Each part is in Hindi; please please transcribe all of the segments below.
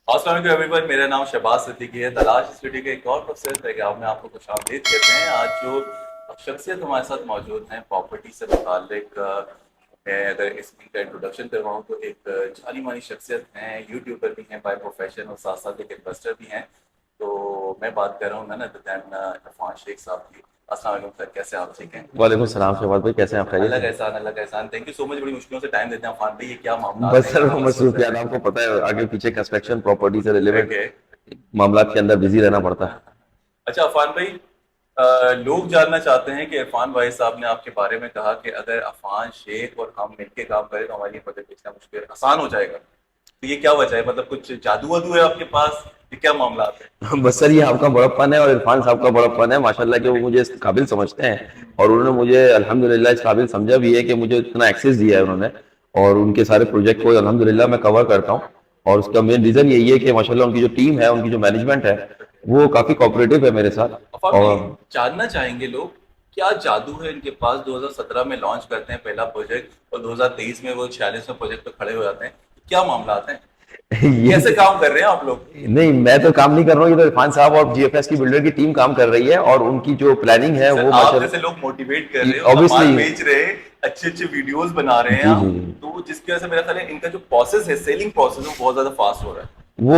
अस्सलाम वालेकुम एवरीवन, मेरा नाम शहबाज सिद्दीकी है। तलाश स्टूडियो के एक और खूबसूरत प्रोग्राम में आपको खुशामदीद कहते हैं। आज जो शख्सियत हमारे साथ मौजूद हैं प्रॉपर्टी से मुतालिक, मैं अगर इनका इंट्रोडक्शन करवाऊँ तो एक जानी मानी शख्सियत हैं, यूट्यूबर भी हैं बाय प्रोफेशन और साथ साथ एक इन्वेस्टर भी हैं। तो मैं बात कर रहा हूँ ना इरफान शेख साहब की। अस्सलाम वालेकुम सर, कैसे आप? ठीक हैं? वालेकुम सलाम शहबाज भाई, कैसे हैं आप? खैरियत अल्लाह से? का एहसान, अल्लाह का एहसान। थैंक यू सो मच, बड़ी मुश्किलों से टाइम देते हैं अफान भाई। ये क्या मामला बस है, सर, कहाँ वो मसरूफ मसरूफियात रहते आपको पता है, आगे पीछे कंस्ट्रक्शन प्रॉपर्टी से हैं? Relevant okay. मामला के अंदर बिजी रहना पड़ता है। अच्छा अफान भाई, लोग जानना चाहते हैं कि इरफान भाई साहब ने आपके बारे में कहा कि अगर अफान शेख और हम मिलके काम करें तो हमारी मदद बेचना मुश्किल आसान हो जाएगा। तो ये क्या वजह है? मतलब कुछ जादू वादू है आपके पास? ये क्या मामला है? बस सर, ये आपका बड़प्पन है और इरफान साहब का बड़प्पन है माशाल्लाह, कि वो मुझे इस काबिल समझते हैं और उन्होंने मुझे अल्हम्दुलिल्लाह इस काबिल समझा भी है कि मुझे इतना एक्सेस दिया है उन्होंने। और उनके सारे प्रोजेक्ट को अल्हम्दुलिल्लाह मैं कवर करता हूँ। और उसका मेन रीजन यही है कि माशाल्लाह उनकी जो टीम है, उनकी जो मैनेजमेंट है, वो काफी कोऑपरेटिव है मेरे साथ। अफान भाई, और जानना चाहेंगे लोग क्या जादू है इनके पास? 2017 में लॉन्च करते हैं पहला प्रोजेक्ट और 2023 में वो 46वें प्रोजेक्ट पे खड़े हो जाते हैं। क्या मामला है? ये कैसे काम कर रहे हैं आप लोग? नहीं, मैं तो काम नहीं कर रहा हूँ, ये तो इरफान साहब और जीएफएस की बिल्डर की टीम काम कर रही है और उनकी जो प्लानिंग है सर वो आप जैसे माशाल्लाह लोग मोटिवेट कर रहे हो, ऑब्वियसली। सामान बेच रहे हैं, अच्छे अच्छे वीडियोस बना रहे हैं जी जी आप, जी। तो जिसकी वजह से मेरा ख्याल है इनका जो प्रोसेस है, सेलिंग प्रोसेस है, वो बहुत ज्यादा फास्ट हो रहा है। वो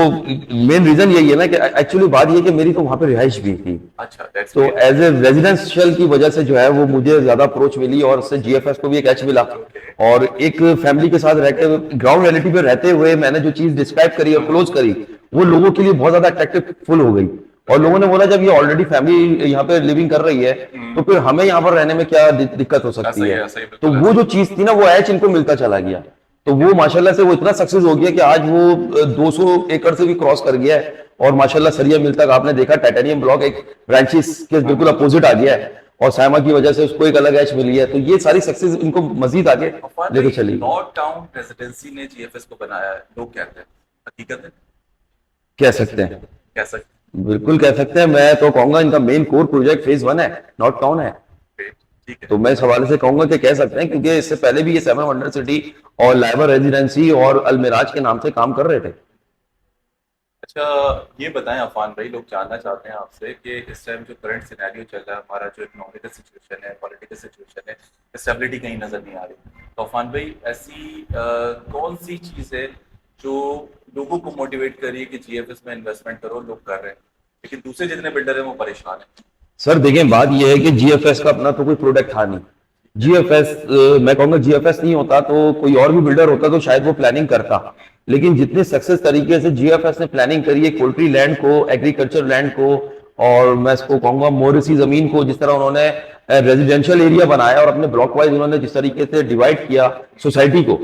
मेन रीजन यही है ना कि एक्चुअली बात ये कि मेरी तो वहां पे रिहाइश भी थी। अच्छा, दैट्स तो ग्रेट। एज ए रेजिडेंशियल की वजह से जो है वो मुझे ज्यादा अप्रोच मिली और उससे जीएफएस को भी एक एच मिला। ओके। और एक फैमिली के साथ रहकर ग्राउंड रियलिटी पे रहते हुए मैंने जो चीज डिस्क्राइब करी और क्लोज करी, वो लोगों के लिए बहुत ज्यादा अट्रैक्टिव फुल हो गई। और लोगों ने बोला जब ये ऑलरेडी फैमिली यहाँ पे लिविंग कर रही है, तो फिर हमें यहाँ पर रहने में क्या दिक्कत हो सकती ऐसा ही है। है, ऐसा ही, तो बिल्कुल वो ऐसा जो ही। चीज थी ना, वो एच इनको मिलता चला गया। तो वो माशाल्लाह से वो इतना सक्सेस हो गया कि आज वो 200 एकड़ से भी क्रॉस कर गया है। और माशाल्लाह सरिया मिल तक आपने देखा, टाइटेनियम ब्लॉक एक ब्रांचेस के बिल्कुल अपोजिट आ गया है और साइमा की वजह से उसको एक अलग एच मिली है। तो ये सारी सक्सेस इनको मजीद आगे अफवान लेके भाई, चली। नॉर्थ टाउन रेजिडेंसी ने जीएफएस को बनाया है, लोग कहते हैं, हकीकत है? कह सकते हैं, कह सकते बिल्कुल कह सकते हैं। मैं तो कहूंगा इनका मेन कोर प्रोजेक्ट फेज 1 है, नॉर्थ टाउन है। हैं। ठीक है। तो मैं इस हवाले से कहूंगा कि कह सकते हैं, क्योंकि इससे पहले भी ये सेवन वंडर सिटी और लाइवर रेजिडेंसी और अलमिराज के नाम से काम कर रहे थे। अच्छा, ये बताएं अफान भाई, लोग जानना चाहते हैं आपसे कि इस टाइम जो करंट सिनेरियो चल रहा है, हमारा जो इकोनॉमिकल सिचुएशन है, पॉलिटिकल सिचुएशन है, स्टेबिलिटी कहीं नजर नहीं आ रही। तो अफान भाई, ऐसी कौन सी चीज़ है जो लोगों को मोटिवेट कर रही है कि जीएफएस में इन्वेस्टमेंट करो? लोग कर रहे हैं, लेकिन दूसरे जितने बिल्डर हैं वो परेशान हैं। सर देखें, बात यह है कि जीएफएस का अपना तो कोई प्रोडक्ट था नहीं। जीएफएस, मैं कहूंगा जीएफएस नहीं होता तो कोई और भी बिल्डर होता तो शायद वो प्लानिंग करता। लेकिन जितने सक्सेस तरीके से जीएफएस ने प्लानिंग करी है, पोल्ट्री लैंड को, एग्रीकल्चर लैंड को, और मैं इसको कहूंगा मोरसी जमीन को, जिस तरह उन्होंने रेजिडेंशियल एरिया बनाया और अपने ब्लॉक वाइज उन्होंने जिस तरीके से डिवाइड किया सोसाइटी को,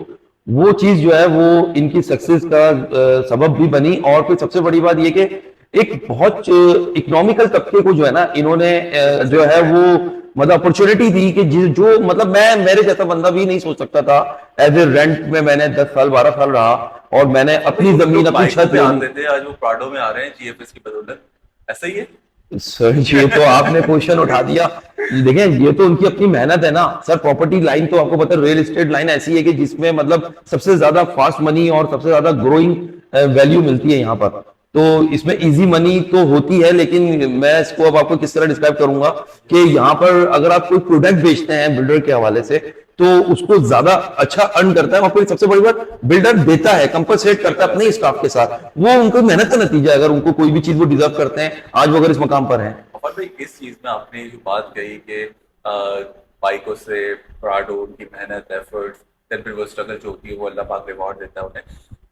वो चीज जो है वो इनकी सक्सेस का सबब भी बनी। और फिर सबसे बड़ी बात ये कि एक बहुत इकोनॉमिकल तबके को जो है ना इन्होंने जो है वो मतलब अपॉर्चुनिटी दी कि जो मतलब मैं, मेरे जैसा बंदा भी नहीं सोच सकता था। एज ए रेंट में मैंने 10 साल 12 साल रहा और मैंने अफान भाई, अपनी कुछ जमीन लोग अपनी बाइकों छत पे लेनी। आते थे, आज वो प्राडो में आ रहे हैं जीएफएस की बदौलत। ऐसा ही है? सर ये तो आपने क्वेश्चन उठा दिया। देखें, ये तो उनकी अपनी मेहनत है ना सर। प्रॉपर्टी लाइन तो आपको पता है, रियल एस्टेट लाइन ऐसी है कि जिसमें मतलब सबसे ज्यादा फास्ट मनी और सबसे ज्यादा ग्रोइंग वैल्यू मिलती है यहाँ पर। तो इसमें इजी मनी तो होती है, लेकिन मैं इसको अब आपको किस तरह डिस्क्राइब करूंगा कि यहाँ पर अगर आप कोई प्रोडक्ट बेचते हैं बिल्डर के हवाले से, तो उसको ज्यादा अच्छा अर्न करता है। और फिर सबसे बड़ी बात, बिल्डर देता है, कंपनसेट करता है अपने स्टाफ के साथ। वो उनको मेहनत का नतीजा है। अगर उनको कोई भी चीज वो डिजर्व करते हैं, आज वो अगर इस मकाम पर हैं। और भाई, इस चीज में आपने जो बात कही कि बाइकों से प्राडो, उनकी मेहनत, एफर्ट्स, देन फिर वो स्ट्रगल जो होती है वो अल्लाह पाक रिवॉर्ड देता है उन्हें।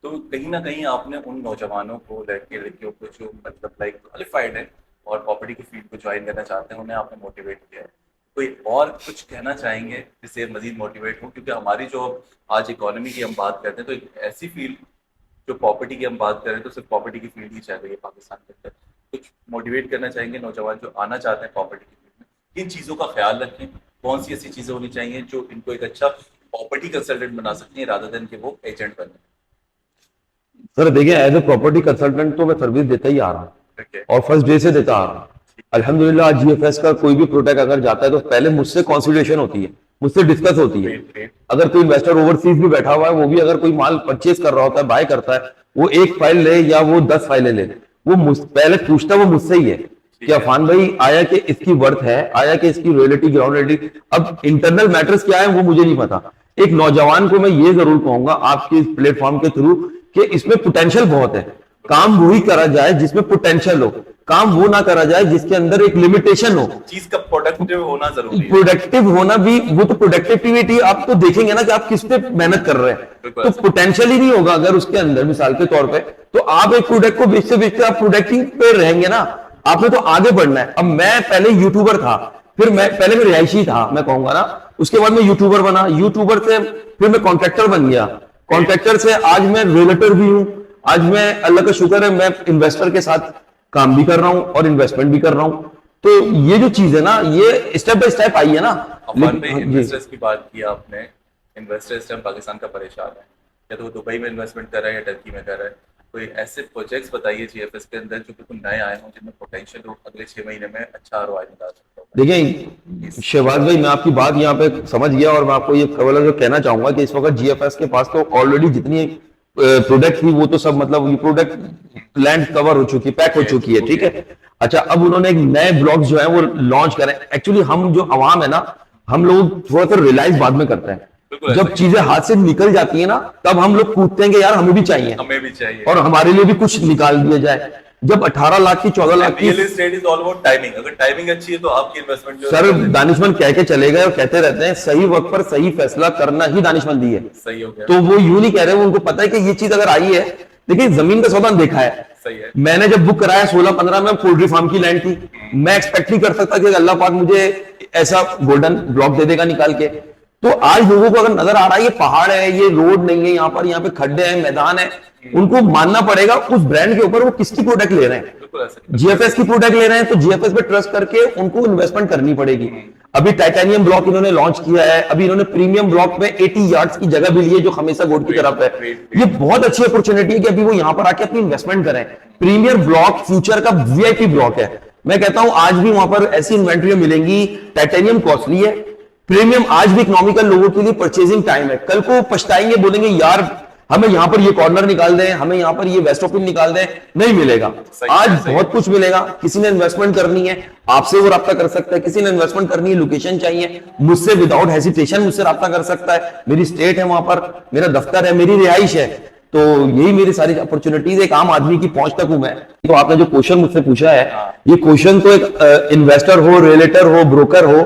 तो कहीं ना कहीं आपने उन नौजवानों को, लड़के लड़कियों को जो मतलब लाइक क्वालिफाइड है और प्रॉपर्टी की फील्ड को ज्वाइन करना चाहते हैं, उन्हें आपने मोटिवेट किया है। कोई और कुछ कहना चाहेंगे जिससे मजीद मोटिवेट हो? क्योंकि हमारी जो आज इकोनॉमी की हम बात करते हैं, तो एक ऐसी फील्ड, जो प्रॉपर्टी की हम बात करें तो सिर्फ प्रॉपर्टी की फील्ड ही चल रही है पाकिस्तान के अंदर। कुछ मोटिवेट करना चाहेंगे नौजवान जो आना चाहते हैं प्रॉपर्टी की फील्ड में? किन चीज़ों का ख्याल रखें? कौन सी ऐसी चीज़ें होनी चाहिए जो इनको एक अच्छा प्रॉपर्टी कंसल्टेंट बना सकती हैं, रादर देन कि वो एजेंट बने? सर देखिए, एज ए प्रॉपर्टी कंसल्टेंट तो मैं सर्विस देता ही आ रहा हूँ ठीक है। और फर्स्ट डे से देता आ रहा हूँ। ठीक है। अल्हम्दुलिल्लाह आज जीएफएस का कोई भी प्रोडक्ट अगर जाता है तो पहले मुझसे कंसल्टेशन होती है, मुझसे डिस्कस होती है। Great great. अगर कोई इन्वेस्टर ओवरसीज भी बैठा हुआ है, वो भी अगर कोई माल परचेज कर रहा होता है, बाय करता है, वो एक फाइल ले या वो 10 फाइलें ले, वो पहले पूछता वो मुझसे ही है कि अफान भाई आया कि इसकी वर्थ है, आया कि इसकी रॉयल्टी ग्राउंड रॉयल्टी। अब इंटरनल मैटर्स क्या है वो मुझे नहीं पता। एक नौजवान को मैं ये जरूर कहूंगा आपके इस प्लेटफॉर्म के थ्रू कि इसमें पोटेंशियल बहुत है, काम वही करा जाए जिसमें पोटेंशियल हो, काम वो ना करा जाए जिसके अंदर एक लिमिटेशन हो। चीज का प्रोडक्टिव होना जरूरी है। प्रोडक्टिव होना भी, वो तो प्रोडक्टिविटी आप तो देखेंगे ना कि आप किस पे मेहनत कर रहे हैं, तो पोटेंशियल ही नहीं होगा अगर उसके अंदर, मिसाल के तौर पे तो आप एक प्रोडक्ट को बेचते बेचते आप प्रोडक्टिव पे रहेंगे ना, आपने तो आगे बढ़ना है। अब मैं पहले यूट्यूबर था, फिर मैं पहले मैं रिहायशी था मैं कहूंगा ना, उसके बाद मैं यूट्यूबर बना, यूट्यूबर से फिर मैं कॉन्ट्रैक्टर बन गया, कॉन्ट्रैक्टर से आज मैं रियल्टर भी हूं, आज मैं अल्लाह का शुक्र है मैं इन्वेस्टर के साथ काम भी कर रहा हूं और इन्वेस्टमेंट भी कर रहा हूं। तो ये जो चीज है ना, ये स्टेप बाय स्टेप आई है ना। अफान भाई, इन्वेस्टर्स की बात की आपने, इन्वेस्टर इस टाइम पाकिस्तान का परेशान है, या तो वो दुबई में इन्वेस्टमेंट कर रहा है या टर्की में कर रहा है। कोई ऐसे प्रोजेक्ट्स बताइए जीएफएस के अंदर जो बिल्कुल नए आए हों, जिनमें पोटेंशियल हो अगले 6 महीने में अच्छा आरओआई निकाल सकता हो। देखिए शहबाज भाई, मैं आपकी बात यहाँ पे समझ गया और मैं आपको ये जो कहना चाहूंगा कि इस वक्त जीएफएस के पास तो ऑलरेडी जितनी प्रोडक्ट थी वो तो सब मतलब ये प्रोडक्ट लैंड कवर हो चुकी है, पैक हो चुकी है, ठीक है। अच्छा, अब उन्होंने एक नए ब्लॉग्स जो है वो लॉन्च करें। एक्चुअली हम जो अवाम है ना, हम लोग थोड़ा सा रियलाइज बाद में करते हैं, जब चीजें हाथ से निकल जाती है ना तब हम लोग कूदते हैं कि यार हमें भी चाहिए और हमारे लिए भी कुछ निकाल दिया जाए। जब 18 लाख की 14 लाख की, real estate is all about timing. अगर टाइमिंग अच्छी है तो आपकी इन्वेस्टमेंट जो सर दानिशमन कह के चले गए और कहते रहते हैं सही वक्त पर सही फैसला करना ही दानिशमंदी है। सही हो गया। तो वो यूं नहीं कह रहे, उनको पता है कि ये चीज अगर आई है। देखिए जमीन का सौदा देखा है, सही है। मैंने जब बुक कराया 16-15 में पोल्ट्री फार्म की लैंड थी, मैं एक्सपेक्ट नहीं कर सकता कि अल्लाह पाक मुझे ऐसा गोल्डन ब्लॉक दे देगा निकाल के। तो आज लोगों को अगर नजर आ रहा है ये पहाड़ है, ये रोड नहीं है, यहाँ पे खड्डे हैं, मैदान है, उनको मानना पड़ेगा उस ब्रांड के ऊपर वो किसकी प्रोडक्ट ले रहे हैं। जीएफएस की प्रोडक्ट ले रहे हैं तो जीएफएस पे ट्रस्ट करके उनको इन्वेस्टमेंट करनी पड़ेगी। अभी टाइटेनियम ब्लॉक इन्होंने लॉन्च किया है, अभी इन्होंने प्रीमियम ब्लॉक में 80 यार्ड्स की जगह भी ली है जो हमेशा गोड की तरफ है। ये बहुत अच्छी अपॉर्चुनिटी है कि अभी वो यहाँ पर आके अपनी इन्वेस्टमेंट करें। प्रीमियर ब्लॉक फ्यूचर का वीआईपी ब्लॉक है। मैं कहता हूं आज भी वहां पर ऐसी इन्वेंट्री मिलेंगी। टाइटेनियम कॉस्टली है, प्रीमियम आज भी इकोनॉमिकल लोगों के लिए परचेजिंग टाइम है। कल को पछताएंगे, बोलेंगे यार हमें यहां पर ये कॉर्नर निकाल दें, हमें यहां पर ये वेस्ट ओपन निकाल दें, नहीं मिलेगा। आज बहुत कुछ मिलेगा। किसी ने इन्वेस्टमेंट करनी है आपसे वो राब्ता कर सकता है, किसी ने इन्वेस्टमेंट करनी है, लोकेशन चाहिए, मुझसे विदाउट हेसिटेशन मुझसे राब्ता कर सकता है। मेरी स्टेट है, वहां पर मेरा दफ्तर है, मेरी रिहाइश है। तो यही मेरी सारी अपॉर्चुनिटीज एक आम आदमी की पहुंच तक हूं मैं। तो आपने जो क्वेश्चन मुझसे पूछा है, ये क्वेश्चन तो एक इन्वेस्टर हो, रियलेटर हो, ब्रोकर हो,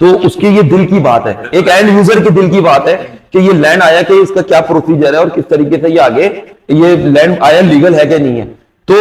तो उसके ये दिल की बात है, एक एंड यूजर के दिल की बात है कि ये लैंड आया कि इसका क्या प्रोसीजर है और किस तरीके से ये आगे ये लैंड आया लीगल है कि नहीं है। तो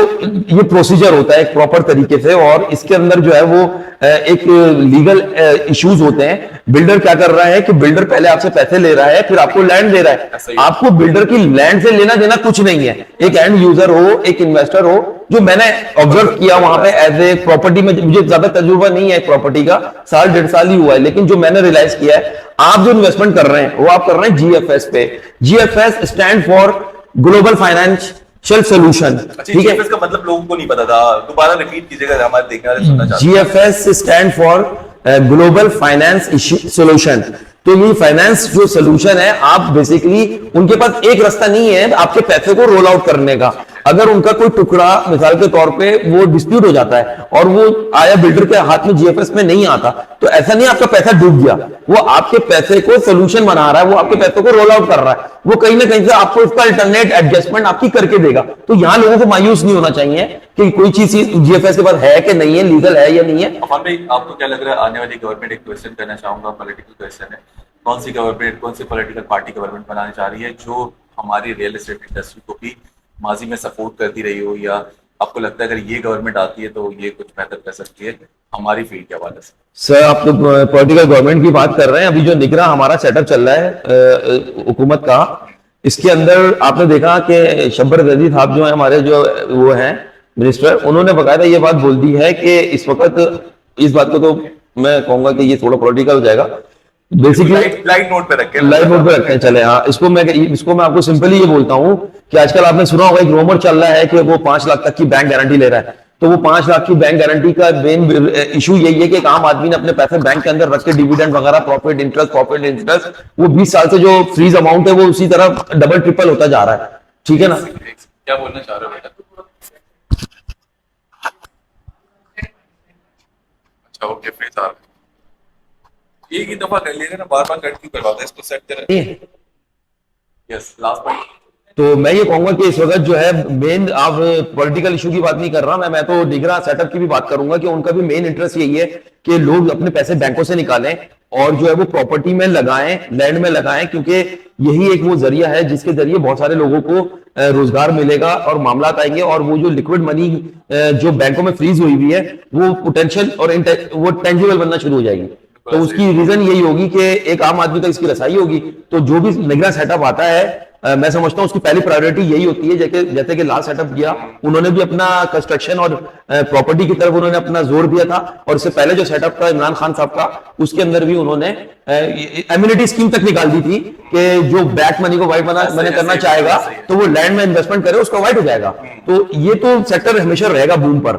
ये प्रोसीजर होता है एक प्रॉपर तरीके से और इसके अंदर जो है वो एक लीगल इश्यूज होते हैं। बिल्डर क्या कर रहा है कि बिल्डर पहले आपसे पैसे ले रहा है, फिर आपको लैंड दे रहा है। आपको बिल्डर की लैंड से लेना देना कुछ नहीं है। एक एंड यूजर हो, एक इन्वेस्टर हो, जो मैंने ऑब्जर्व किया वहां पे एज ए प्रॉपर्टी में, मुझे ज्यादा तजुर्बा नहीं है प्रॉपर्टी का, 1.5 साल ही हुआ है, लेकिन जो मैंने रियलाइज किया है, आप जो इन्वेस्टमेंट कर रहे हैं वो आप कर रहे हैं जीएफएस पे। GFS stand for global financial solution, ठीक है। इसका मतलब लोगों को नहीं पता था, दोबारा रिपीट कीजिएगा, हमारे देखने वाले सुनना चाहते हैं। GFS stand for global finance solution. तो ये फाइनेंस जो सोल्यूशन है, आप बेसिकली उनके पास एक रास्ता नहीं है आपके पैसे को रोल आउट करने का। अगर उनका कोई टुकड़ा मिसाल के तौर पे वो डिस्प्यूट हो जाता है और वो आया बिल्डर के हाथ में जीएफएस में नहीं आता, तो ऐसा नहीं आपका पैसा डूब गया, वो आपके पैसे को सोल्यूशन बना रहा है, वो आपके पैसे को रोल आउट कर रहा है, वो कहीं ना कहीं से आपको उसका अल्टरनेट एडजस्टमेंट आपकी करके देगा। तो यहां लोगों को मायूस नहीं होना चाहिए कि कोई चीज जीएफएस के पास है कि नहीं है, लीगल है या नहीं है। अफान भाई, आपको क्या लग रहा है आने वाली गवर्नमेंट, एक क्वेश्चन करना चाहूंगा, पॉलिटिकल क्वेश्चन है, कौन सी गवर्नमेंट, कौन सी पॉलिटिकल पार्टी गवर्नमेंट बनाने जा रही है जो हमारी रियल एस्टेट इंडस्ट्री को भी माजी में सपोर्ट करती रही हो, या आपको लगता है अगर ये गवर्नमेंट आती है तो ये कुछ बेहतर कर सकती है हमारी फील्ड के हवाले से? सर आप तो पॉलिटिकल गवर्नमेंट की बात कर रहे हैं। अभी जो निगरान हमारा सेटअप चल रहा है हुकूमत का, इसके अंदर आपने देखा कि शब्बर जदीद साहब जो है हमारे जो वो हैं मिनिस्टर, उन्होंने बकायदा ये बात बोल दी है कि इस वक्त, इस बात को तो मैं कहूंगा कि ये थोड़ा पॉलिटिकल हो जाएगा, बेसिकली लाइट नोट पे रखें चले। हाँ, इसको मैं आपको सिंपली ये बोलता हूँ कि आजकल आपने सुना होगा एक रूमर चल रहा है कि वो 5 लाख तक की बैंक गारंटी ले रहा है। तो वो 5 लाख की बैंक गारंटी का मेन इशू यही है कि एक आम आदमी ने अपने पैसे बैंक के अंदर रख के डिविडेंड वगैरह, प्रॉफिट इंटरेस्ट, वो 20 साल से जो फ्रीज अमाउंट है वो उसी तरह डबल ट्रिपल होता जा रहा है, ठीक है ना। क्या बोलना चाह रहे हो बेटा? अच्छा ओके, फेस आ रहा है। एक ही दफा कर लेगा ना, बार बार कट क्यों करवाता है, इसको सेट कर। Yes, last point. तो मैं ये कहूंगा कि इस वक्त जो है मेन, आप पॉलिटिकल इशू की बात नहीं कर रहा मैं तो दिख रहा सेटअप की भी बात करूंगा कि उनका भी मेन इंटरेस्ट यही है कि लोग अपने पैसे बैंकों से निकालें और जो है वो प्रॉपर्टी में लगाएं, लैंड में लगाएं, क्योंकि यही एक वो जरिया है जिसके जरिए बहुत सारे लोगों को रोजगार मिलेगा और मामलात आएंगे, और वो जो लिक्विड मनी जो बैंकों में फ्रीज हुई हुई है वो पोटेंशियल और वो टेंजिबल बनना शुरू हो जाएगी। तो उसकी रीजन यही होगी कि एक आम आदमी का इसकी रसाई होगी। तो जो भी नगरा सेटअप आता है, मैं समझता हूं उसकी पहली प्रायोरिटी यही होती है, जैसे जैसे कि लास्ट सेटअप किया उन्होंने भी अपना कंस्ट्रक्शन और प्रॉपर्टी की तरफ उन्होंने अपना जोर दिया था, और इससे पहले जो सेटअप था इमरान खान साहब का, उसके अंदर भी उन्होंने एम्यूनिटी स्कीम तक निकाल दी थी कि जो ब्लैक मनी को व्हाइट मनी करना चाहेगा तो वो लैंड में इन्वेस्टमेंट करे, उसका व्हाइट हो जाएगा। तो ये तो सेक्टर हमेशा रहेगा बूम पर।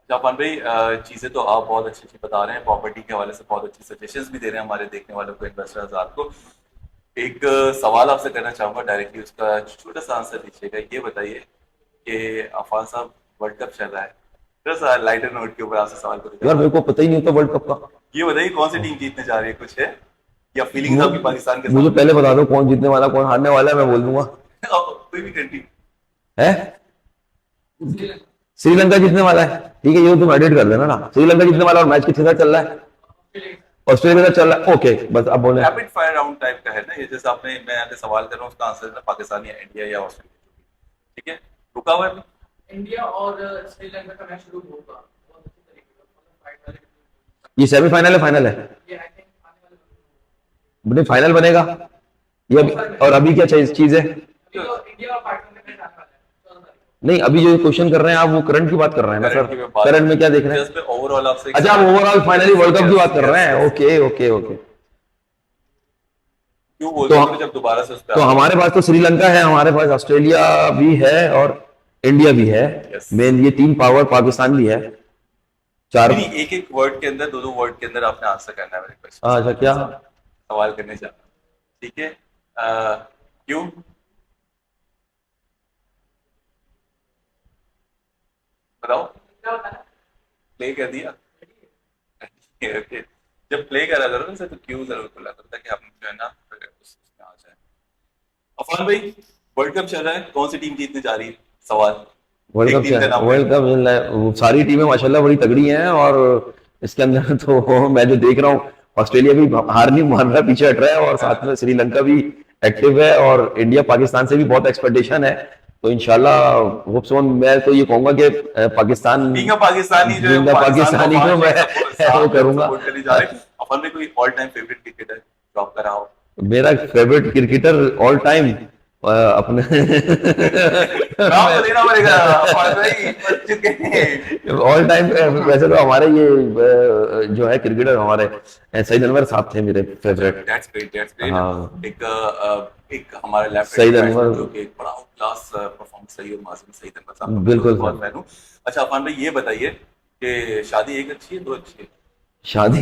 जापान भाई, चीजें तो आप बहुत अच्छी अच्छी बता रहे हैं, प्रॉपर्टी के हवाले से बहुत अच्छी सजेशंस भी दे रहे हैं हमारे देखने वालों को, इन्वेस्टर्स को। एक सवाल आपसे करना चाहूंगा डायरेक्टली, उसका छोटा सा आंसर दीजिएगा। ये बताइए कि अफान साहब, वर्ल्ड कप चल रहा है, थोड़ा सा लाइटर नोट के ऊपर आपसे सवाल यार करूंगा। मेरे को पता ही नहीं होता वर्ल्ड कप का। ये बताइए कौन सी टीम जीतने जा रही है, कुछ है या फीलिंग्स आपकी पाकिस्तान के मुझे साथ? पहले बता दो कौन जीतने वाला कौन हारने वाला है, मैं बोल दूंगा। कोई भी कंट्री। है श्रीलंका जीतने वाला है, ठीक है, ये तुम एडिट कर देना ना। श्रीलंका जीतने वाला, और मैच किसके साथ चल रहा है? ऑस्ट्रेलिया के साथ चल रहा है। ओके, बस अब बोले। रैपिड फायर राउंड टाइप का है ना ये, जैसे आपने, मैं यहाँ पे सवाल कर रहा हूँ, उसका आंसर है पाकिस्तान या इंडिया या ऑस्ट्रेलिया। ठीक है, रुका हुआ है अभी? इंडिया और श्रीलंका का मैच शुरू होगा बहुत अच्छे तरीके से, मतलब फाइट वाले। ये सेमीफाइनल है फाइनल है? ये आई थिंक आने वाले बने फाइनल बनेगा ये और अभी क्या चीज है? अभी तो इंडिया और पाकिस्तान का मैच आने वाला है 14 तारीख को। नहीं, अभी जो क्वेश्चन कर रहे हैं आप वो करंट की बात कर रहे हैं ना करंट की सर? मैं बात- करंट में क्या देख रहे हैं? जस्ट मैं ओवरऑल आपसे, अच्छा, आप ओवरऑल फाइनली वर्ल्ड कप की बात कर रहे हैं। Yes, yes. Okay okay okay. क्यों बोलते तो हो जब दोबारा से उस पे तो हमारे पास तो श्रीलंका है, हमारे पास ऑस्ट्रेलिया भी है और इंडिया भी है। Yes. मेन ये तीन पावर, पाकिस्तान भी है, चार। नहीं, एक एक वर्ड के अंदर, दो दो वर्ड के अंदर आपने आंसर करना है मेरे क्वेश्चन। अच्छा, क्या सवाल करने जा रहा हूं, ठीक है? क्यों? बताओ। क्या होता है? प्ले कर दिया? ओके, जब प्ले करा करो ना सर, तो क्यों जरूर बोला करो, ताकि हम जो है ना फिर उसमें आ जाए। अफान भाई, वर्ल्ड कप चल रहा है, कौन सी टीम जीतने जा रही है? सवाल। वर्ल्ड एक कप टीम का नाम वर्ल्ड कप चल रहा है, वो सारी टीमें माशाल्लाह बड़ी तगड़ी हैं, और इसके अंदर तो मैं जो देख रहा हूँ, ऑस्ट्रेलिया भी हार नहीं मान रहा, पीछे हट रहा है, और साथ में श्रीलंका भी एक्टिव है, और इंडिया पाकिस्तान से भी बहुत एक्सपेक्टेशन है। तो इंशाल्लाह होप सो, मैं तो ये कहूंगा कि पाकिस्तान, बीइंग अ पाकिस्तानी जो है, बीइंग अ पाकिस्तानी को मैं वो करूंगा। सपोर्ट करने जा रहे हैं। अफान भाई, कोई ऑल टाइम फेवरेट क्रिकेटर जो आपका रहा हो? मेरा फेवरेट क्रिकेटर ऑल टाइम अपने नाम तो लेना पड़ेगा अफान भाई, बच चुके हैं। ऑल टाइम वैसे तो हमारे ये जो है क्रिकेटर हमारे सईद अनवर साहब थे मेरे favourite. That's great, that's great. हाँ। एक हमारे लेफ्ट सईद अनवर, जो कि एक बड़ा क्लास परफॉर्मेंस सही, और मासूम सईद अनवर साहब, बिल्कुल बहुत सर। फैन हूं। अच्छा अफान भाई, ये बताइए कि शादी एक अच्छी है, दो अच्छी है? शादी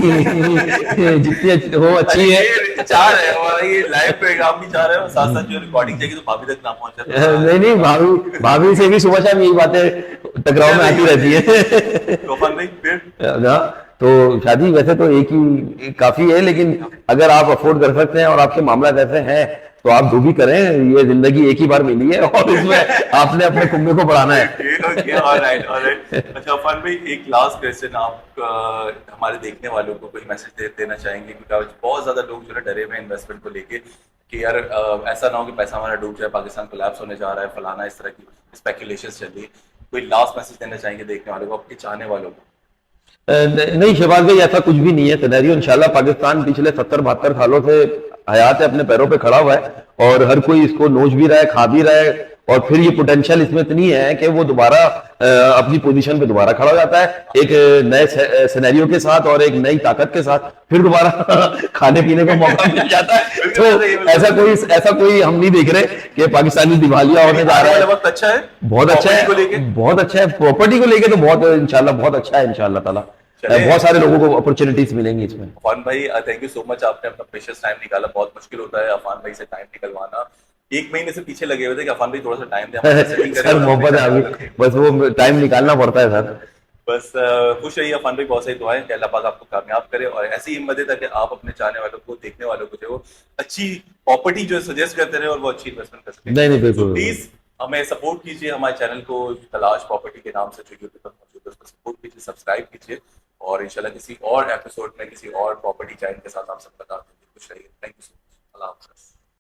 जितनी वो अच्छी है। ये चार है, और ये लाइव प्रोग्राम भी चार है, और साथ साथ जो रिकॉर्डिंग जाएगी तो भाभी तक ना पहुंचा नहीं नहीं, भाभी भाभी से भी सुबह शाम यही बातें टकराव में आती रहती है। तो अफान भाई फिर ना, तो शादी वैसे तो एक ही काफी है, लेकिन अगर आप अफोर्ड कर सकते हैं और आपके मामला ऐसे हैं तो आप जो भी करें, ये जिंदगी एक ही बार मिली है और इसमें आपने अपने कुंबे को बढ़ाना है। Okay, alright alright. अच्छा अफान भाई, एक लास्ट क्वेश्चन, आप हमारे देखने वालों को कोई मैसेज देना चाहेंगे? क्योंकि बहुत ज्यादा लोग जो है डरे हुए हैं इन्वेस्टमेंट को लेके कि यार ऐसा ना हो कि पैसा हमारा डूब जाए, पाकिस्तान कोलैप्स होने जा रहा है, फलाना, इस तरह की स्पेकुलेशंस चल रही है। कोई लास्ट मैसेज देना चाहेंगे देखने वालों को, आपके चाहने वालों को? नहीं शहबाज भाई, ऐसा कुछ भी नहीं है सिनेरियो। इंशाल्लाह पाकिस्तान पिछले 70-72 सालों से हयात है, अपने पैरों पे खड़ा हुआ है, और हर कोई इसको नोच भी रहा है, खा भी रहा है, और फिर ये पोटेंशियल इसमें इतनी है कि वो दोबारा अपनी पोजीशन पे दोबारा खड़ा हो जाता है, एक नए सिनेरियो के साथ और एक नई ताकत के साथ फिर दोबारा खाने पीने का मौका मिल जाता है। तो ऐसा कोई हम नहीं देख रहे कि पाकिस्तानी दिवालिया होने जा रहा है। वक्त अच्छा है, बहुत अच्छा प्रॉपर्टी को लेके? है, बहुत अच्छा है, प्रॉपर्टी को लेके तो बहुत इंशाल्लाह बहुत अच्छा है, इंशाल्लाह ताला बहुत सारे लोगों को अपॉर्चुनिटीज मिलेंगी इसमें। अफान भाई, थैंक यू सो मच, आपने अपना प्रेशियस टाइम निकाला। बहुत मुश्किल होता है अफान भाई से टाइम निकलवाना, 1 महीने से पीछे लगे हुए थे कि अफान भाई थोड़ा सा टाइम दे, हमारे सेटिंग करें सर और मोहब्बत है अपने अभी, बस वो टाइम निकालना पड़ता है सर। बस खुश रहिए अफान भाई, बहुत सारी दुआएं कि अल्लाह पाक आपको कामयाब करे और ऐसी हिम्मत दे ताकि आप अपने चाहने वालों को, देखने वालों को जो है वो अच्छी प्रॉपर्टी जो सजेस्ट करते रहे और वो अच्छी इन्वेस्टमेंट कर सके। नहीं नहीं तो बिल्कुल बिल्कुल। प्लीज हमें सपोर्ट कीजिए, हमारे चैनल को तलाश प्रॉपर्टी के नाम से जो यूट्यूब पर मौजूद है उसको सपोर्ट कीजिए, सब्सक्राइब कीजिए और इंशाल्लाह किसी और एपिसोड में किसी और प्रॉपर्टी चैनल के साथ आप सब बता देंगे। खुश रहिए, थैंक यू सो मच, अल्लाह हाफ़िज़।